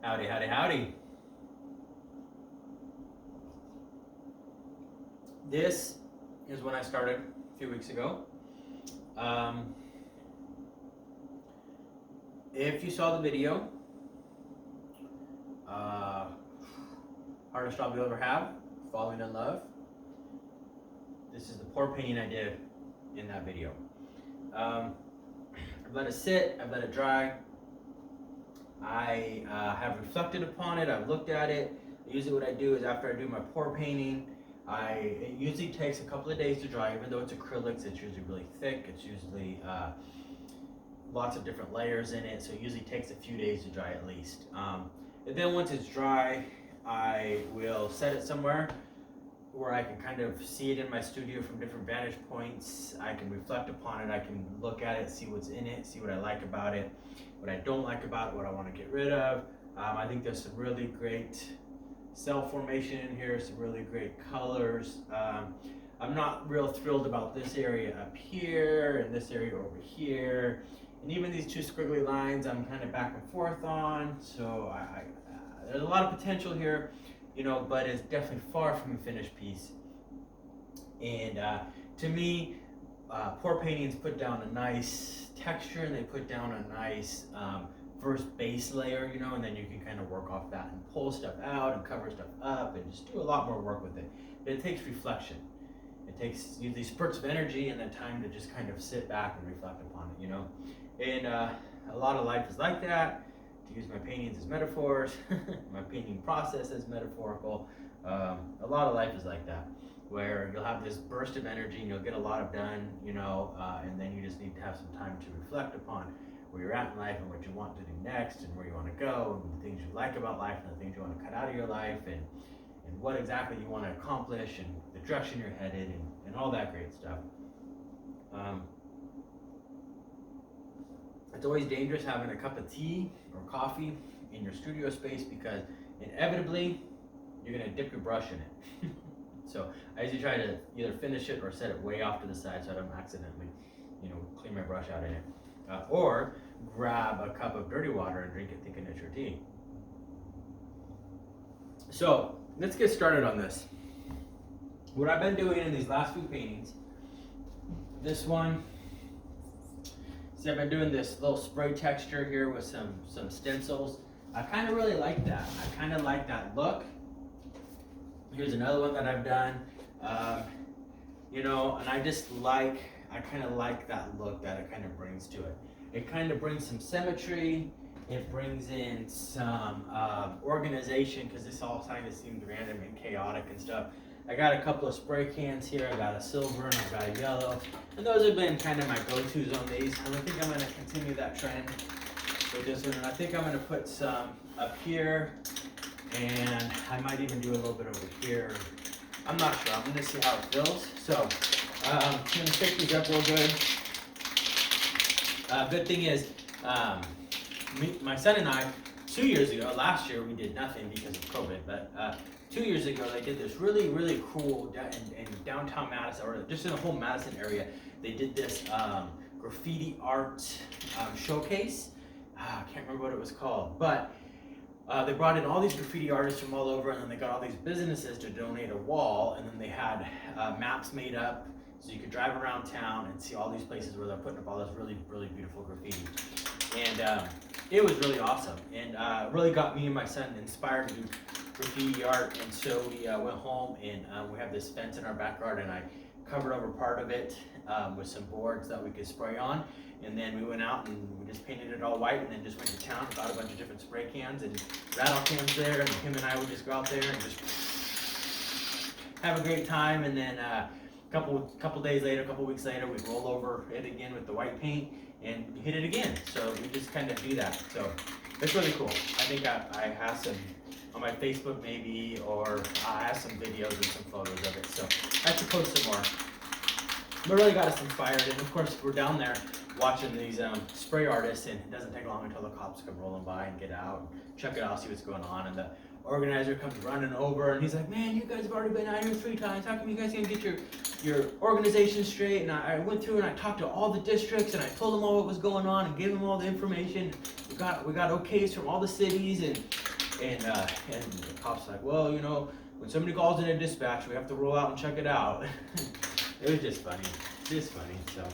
Howdy, howdy, howdy. This is when I started a few weeks ago. If you saw the video, hardest job you'll ever have, falling in love. This is the pour painting I did in that video. I've let it sit, I've let it dry. I have reflected upon it, I've looked at it. Usually what I do is after I do my pour painting, it usually takes a couple of days to dry. Even though it's acrylics, it's usually really thick. It's usually lots of different layers in it, so it usually takes a few days to dry at least. And then once it's dry, I will set it somewhere where I can kind of see it in my studio from different vantage points. I can reflect upon it, I can look at it, see what's in it, see what I like about it, what I don't like about it, what I want to get rid of. I think there's some really great cell formation in here, some really great colors. I'm not real thrilled about this area up here and this area over here. And even these two squiggly lines I'm kind of back and forth on. So there's a lot of potential here, you know, but it's definitely far from a finished piece. And to me, pour paintings put down a nice texture, and they put down a nice first base layer, you know, and then you can kind of work off that and pull stuff out and cover stuff up and just do a lot more work with it. But it takes reflection. It takes these spurts of energy and then time to just kind of sit back and reflect upon it, you know. And a lot of life is like that. To use my paintings as metaphors, my painting process as metaphorical. A lot of life is like that, where you'll have this burst of energy and you'll get a lot done, you know, and then you just need to have some time to reflect upon where you're at in life and what you want to do next and where you want to go and the things you like about life and the things you want to cut out of your life and what exactly you want to accomplish and the direction you're headed and all that great stuff. It's always dangerous having a cup of tea or coffee in your studio space because inevitably you're going to dip your brush in it. So I usually try to either finish it or set it way off to the side so I don't accidentally, you know, clean my brush out in it. Or grab a cup of dirty water and drink it thinking it's your tea. So let's get started on this. What I've been doing in these last few paintings, this one, see, I've been doing this little spray texture here with some stencils. I kind of really like that. I kind of like that look. Here's another one that I've done. You know, and I kind of like that look that it kind of brings to it. It kind of brings some symmetry. It brings in some organization because this all kind of seemed random and chaotic and stuff. I got a couple of spray cans here. I got a silver and I got a yellow. And those have been kind of my go-tos on these. And I think I'm going to continue that trend with this one. And I think I'm going to put some up here. And I might even do a little bit over here. I'm not sure. I'm going to see how it feels. So I'm going to pick these up real good. Good thing is, my son and I, 2 years ago, last year we did nothing because of COVID, but 2 years ago they did this really, really cool in downtown Madison, or just in the whole Madison area. They did this graffiti art showcase. I can't remember what it was called, but they brought in all these graffiti artists from all over, and then they got all these businesses to donate a wall, and then they had maps made up so you could drive around town and see all these places where they're putting up all this really, really beautiful graffiti. And it was really awesome, and really got me and my son inspired to do graffiti art. And so we went home, and we have this fence in our backyard, and I covered over part of it with some boards that we could spray on. And then we went out and we just painted it all white, and then just went to town, got a bunch of different spray cans and rattle cans there, and him and I would just go out there and just have a great time. And then couple days later, a couple weeks later, we roll over it again with the white paint and hit it again. So we just kind of do that. So it's really cool. I think I have some on my Facebook maybe, or I have some videos and some photos of it. So I have to post some more. But really got us inspired, and of course we're down there watching these spray artists, and it doesn't take long until the cops come rolling by and get out, check it out, see what's going on, and the organizer comes running over, and he's like, "Man, you guys have already been out here 3 times. How come you guys can't get your organization straight?" And I went through and I talked to all the districts, and I told them all what was going on and gave them all the information. We got okays from all the cities, and And the cop's like, well, you know, when somebody calls in a dispatch, we have to roll out and check it out. It was just funny, so.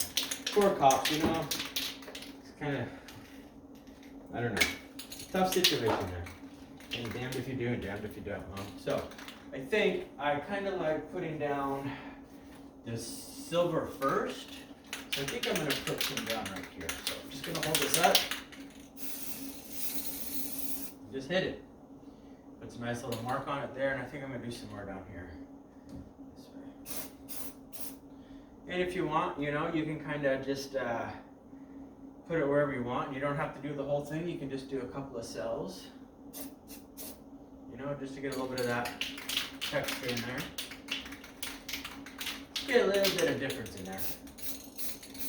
Poor cops, you know, it's kind of, I don't know, tough situation there. And damned if you do and damned if you don't. So I think I kind of like putting down this silver first. So I think I'm going to put some down right here. So I'm just going to hold this up. Just hit it. Put some nice little mark on it there, and I think I'm going to do some more down here. This way. And if you want, you know, you can kind of just put it wherever you want. You don't have to do the whole thing. You can just do a couple of cells. You know, just to get a little bit of that texture in there. Get a little bit of difference in there.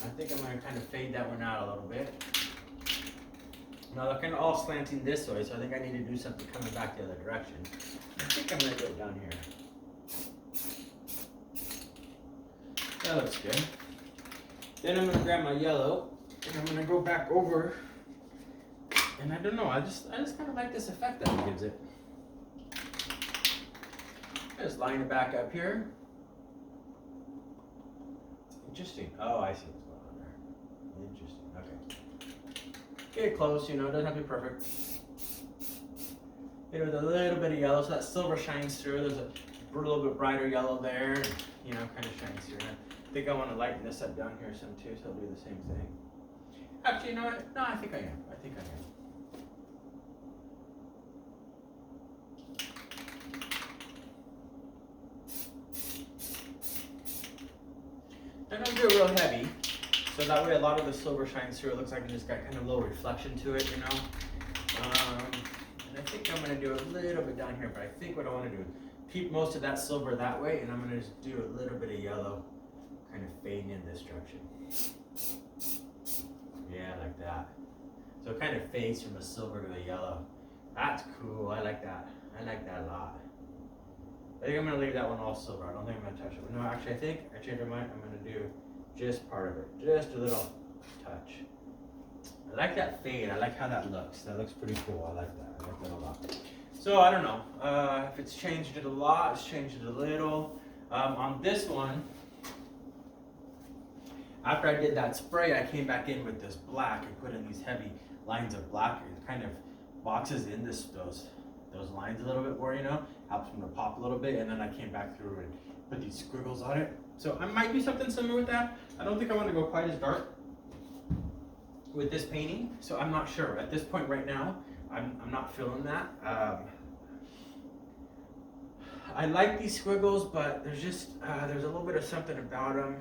I think I'm going to kind of fade that one out a little bit. Now they're kind of all slanting this way, so I think I need to do something coming back the other direction. I think I'm going to do it down here. That looks good. Then I'm going to grab my yellow, and I'm going to go back over. And I don't know, I just kind of like this effect that it gives it. Just line it back up here. Interesting. Oh, I see what's going on there. Interesting. Okay. Get it close, you know, it doesn't have to be perfect. Hit it with a little bit of yellow so that silver shines through. There's a little bit brighter yellow there, and, you know, kind of shines through. And I think I want to lighten this up down here some too, so I'll do the same thing. Actually, you know what? No, I think I am. I don't do it real heavy, so that way a lot of the silver shines through. It looks like it just got kind of a little reflection to it, you know. And I think I'm going to do a little bit down here, but I think what I want to do is keep most of that silver that way, and I'm going to just do a little bit of yellow, kind of fading in this direction. Yeah, like that. So it kind of fades from the silver to the yellow. That's cool. I like that. I like that a lot. I think I'm going to leave that one all silver. I don't think I'm going to touch it. No, actually, I think I changed my mind. I'm going to do just part of it. Just a little touch. I like that fade. I like how that looks. That looks pretty cool. I like that. I like that a lot. So, I don't know. If it's changed it a lot, it's changed it a little. On this one, after I did that spray, I came back in with this black and put in these heavy lines of black. It kind of boxes in those lines a little bit more, you know, helps them to pop a little bit, and then I came back through and put these squiggles on it. So I might do something similar with that. I don't think I want to go quite as dark with this painting, so I'm not sure. At this point right now, I'm not feeling that. I like these squiggles, but there's just, there's a little bit of something about them.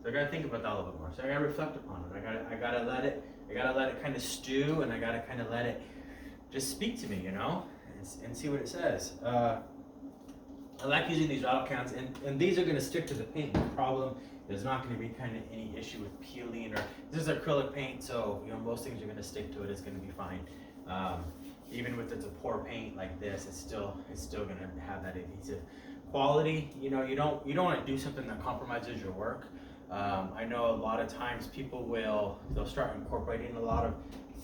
So I gotta think about that a little bit more. So I gotta reflect upon it. I gotta let it kind of stew, and I gotta kind of let it just speak to me, you know, and see what it says. I like using these rattle cans, and these are gonna stick to the paint. The problem is not gonna be kind of any issue with peeling, or this is acrylic paint, so you know most things are gonna stick to it. It's gonna be fine. Even with it's a pour paint like this, it's still gonna have that adhesive quality. You know, you don't want to do something that compromises your work. I know a lot of times people they'll start incorporating a lot of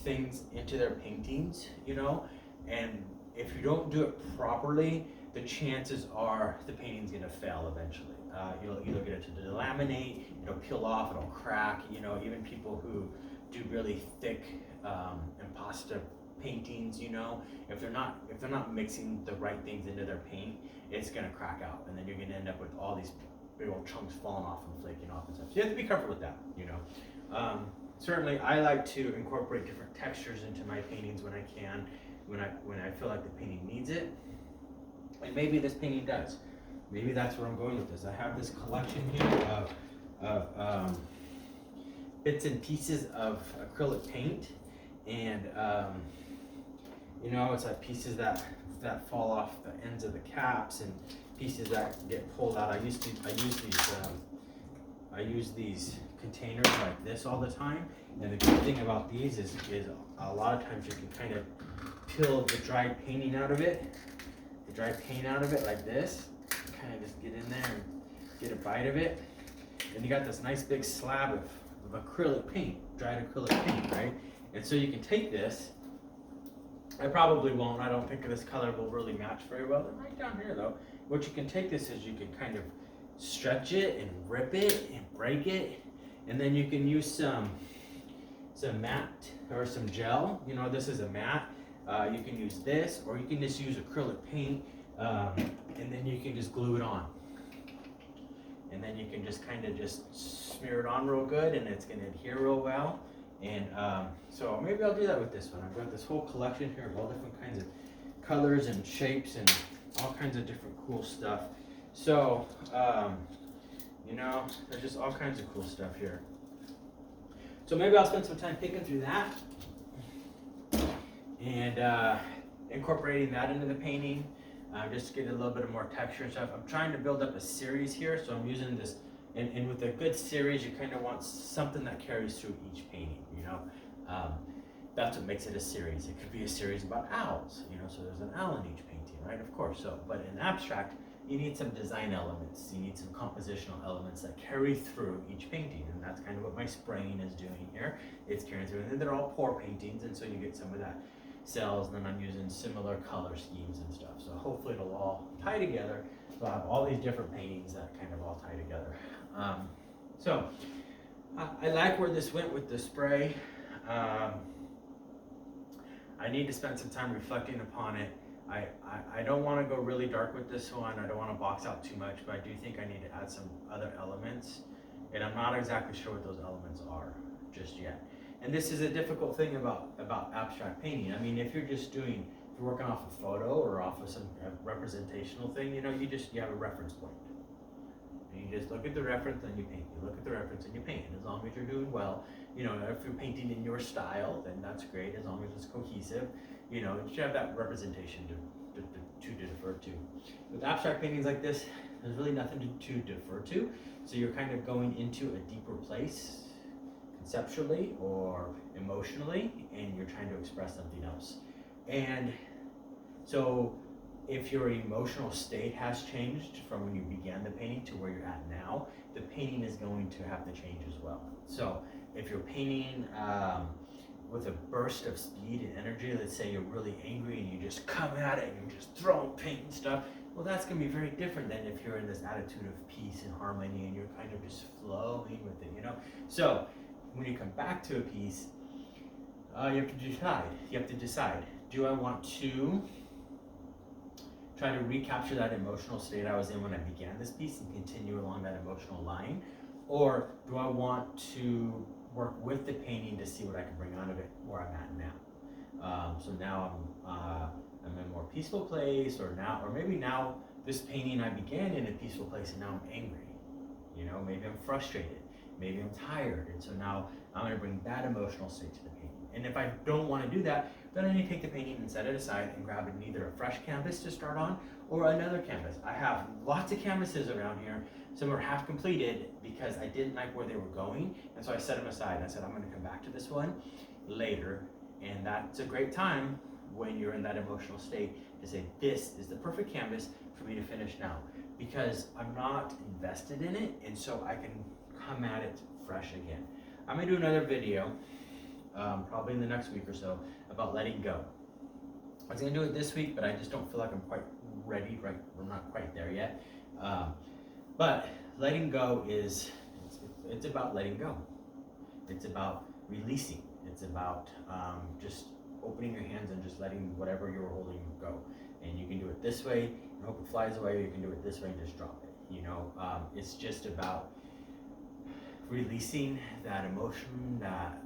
things into their paintings, you know, and if you don't do it properly, the chances are the painting's gonna fail eventually. You'll either get it to delaminate, it'll peel off, it'll crack. You know, even people who do really thick impasto paintings, you know, if they're not mixing the right things into their paint, it's gonna crack out, and then you're gonna end up with all these big old chunks falling off and flaking off and stuff. So you have to be careful with that, you know. Certainly, I like to incorporate different textures into my paintings when I can, when I feel like the painting needs it. And maybe this painting does. Maybe that's where I'm going with this. I have this collection here of bits and pieces of acrylic paint, and you know, it's like pieces that fall off the ends of the caps and pieces that get pulled out. I use these containers like this all the time, and the good thing about these is a lot of times you can kind of peel the dried painting out of it, like this, kind of just get in there and get a bite of it, and you got this nice big slab of acrylic paint, dried acrylic paint, right? And so you can take this. I probably won't. I don't think this color will really match very well. They're right down here though. What you can take this is you can kind of stretch it and rip it and break it, and then you can use some matte or some gel. You know, this is a matte. You can use this, or you can just use acrylic paint, and then you can just glue it on. And then you can just kind of just smear it on real good, and it's going to adhere real well. And so maybe I'll do that with this one. I've got this whole collection here of all different kinds of colors and shapes and all kinds of different cool stuff. So, you know, there's just all kinds of cool stuff here. So maybe I'll spend some time picking through that and incorporating that into the painting, just to get a little bit of more texture and stuff. I'm trying to build up a series here, so I'm using this, and with a good series, you kind of want something that carries through each painting, you know. That's what makes it a series. It could be a series about owls, you know, so there's an owl in each painting, right? Of course. So, but in abstract, you need some design elements. You need some compositional elements that carry through each painting, and that's kind of what my spraying is doing here. It's carrying through, and then they're all pour paintings, and so you get some of that cells, and then I'm using similar color schemes and stuff. So hopefully it'll all tie together. So I have all these different paintings that kind of all tie together. So I like where this went with the spray. I need to spend some time reflecting upon it. I don't want to go really dark with this one. I don't want to box out too much, but I do think I need to add some other elements, and I'm not exactly sure what those elements are just yet. And this is a difficult thing about abstract painting. I mean, if you're working off a photo or off of some representational thing, you know, you have a reference point. And you just look at the reference and you paint. You look at the reference and you paint. And as long as you're doing well, you know, if you're painting in your style, then that's great. As long as it's cohesive, you know, you should have that representation to defer to. With abstract paintings like this, there's really nothing to defer to. So you're kind of going into a deeper place conceptually or emotionally, and you're trying to express something else. And so if your emotional state has changed from when you began the painting to where you're at now, the painting is going to have to change as well. So if you're painting with a burst of speed and energy, let's say you're really angry and you just come at it and you're just throwing paint and stuff, well, that's going to be very different than if you're in this attitude of peace and harmony and you're kind of just flowing with it, you know? So when you come back to a piece, you have to decide. You have to decide, do I want to try to recapture that emotional state I was in when I began this piece and continue along that emotional line? Or do I want to work with the painting to see what I can bring out of it where I'm at now? So now I'm in a more peaceful place, or maybe now this painting I began in a peaceful place and now I'm angry. You know, maybe I'm frustrated, maybe I'm tired, and so now I'm going to bring that emotional state to the painting. And if I don't want to do that, then I need to take the painting and set it aside and grab either a fresh canvas to start on or another canvas. I have lots of canvases around here. Some are half completed because I didn't like where they were going, and so I set them aside. I said I'm going to come back to this one later, and that's a great time when you're in that emotional state to say, this is the perfect canvas for me to finish now, because I'm not invested in it, and so I can come at it fresh again. I'm going to do another video probably in the next week or so about letting go. I was going to do it this week, but I just don't feel like I'm quite ready, right? We're not quite there yet. But letting go it's about letting go. It's about releasing. It's about just opening your hands and just letting whatever you're holding go. And you can do it this way and hope it flies away, or you can do it this way and just drop it. You know, it's just about releasing that emotion, that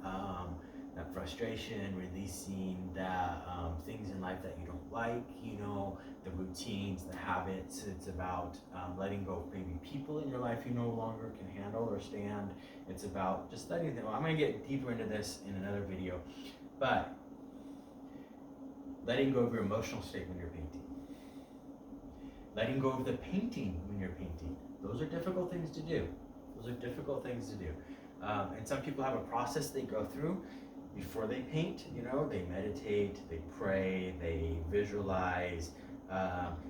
frustration, releasing that things in life that you don't like, you know, the routines, the habits. It's about letting go of maybe people in your life you no longer can handle or stand. It's about just letting them. Well, I'm going to get deeper into this in another video, but letting go of your emotional state when you're painting. Letting go of the painting when you're painting. Those are difficult things to do. Those are difficult things to do. And some people have a process they go through before they paint. You know, they meditate, they pray, they visualize.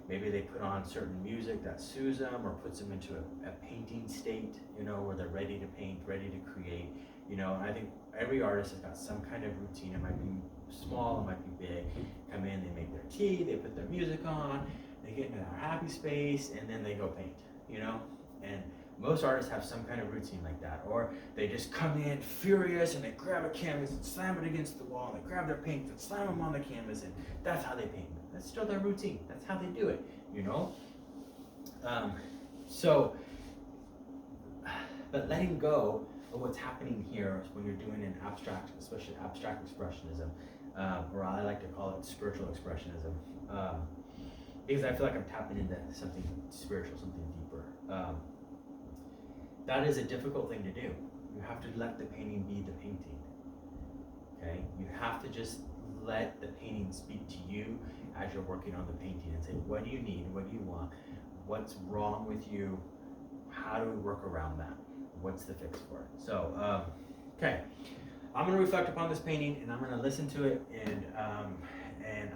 Maybe they put on certain music that soothes them or puts them into a painting state, you know, where they're ready to paint, ready to create. You know, I think every artist has got some kind of routine. It might be small, it might be big. Come in, they make their tea, they put their music on, they get into their happy space, and then they go paint, you know? And most artists have some kind of routine like that. Or they just come in furious and they grab a canvas and slam it against the wall, and they grab their paints and slam them on the canvas, and that's how they paint. That's still their routine. That's how they do it, you know? But letting go of what's happening here when you're doing an abstract, especially abstract expressionism, or I like to call it spiritual expressionism, because I feel like I'm tapping into something spiritual, something deeper. That is a difficult thing to do. You have to let the painting be the painting. Okay? You have to just let the painting speak to you as you're working on the painting and say, what do you need? What do you want? What's wrong with you? How do we work around that? What's the fix for it? So, okay, I'm gonna reflect upon this painting and I'm gonna listen to it, and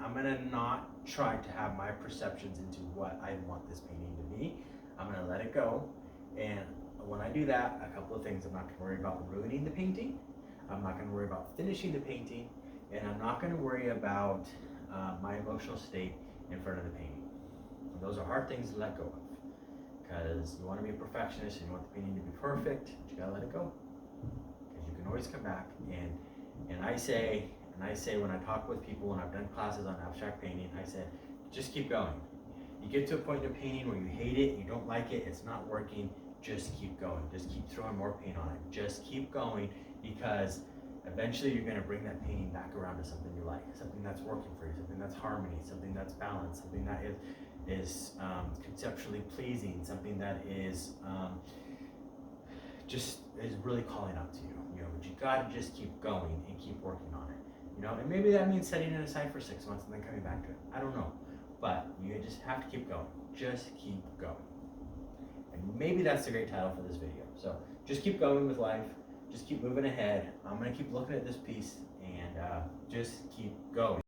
I'm gonna not try to have my perceptions into what I want this painting to be. I'm gonna let it go, and when I do that, a couple of things. I'm not gonna worry about ruining the painting. I'm not gonna worry about finishing the painting, and I'm not gonna worry about my emotional state in front of the painting. And those are hard things to let go of, because you want to be a perfectionist and you want the painting to be perfect, but you gotta let it go, because you can always come back. And I say when I talk with people, when I've done classes on abstract painting, I said, just keep going. You get to a point in a painting where you hate it, you don't like it, it's not working, just keep going. Just keep throwing more paint on it. Just keep going, because eventually you're going to bring that painting back around to something you like, something that's working for you, something that's harmony, something that's balanced, something that is conceptually pleasing, something that is just is really calling out to you. You know, but you got to just keep going and keep working on it. You know, and maybe that means setting it aside for 6 months and then coming back to it. I don't know, but you just have to keep going. Just keep going. And maybe that's the great title for this video. So just keep going with life. Just keep moving ahead. I'm gonna keep looking at this piece and just keep going.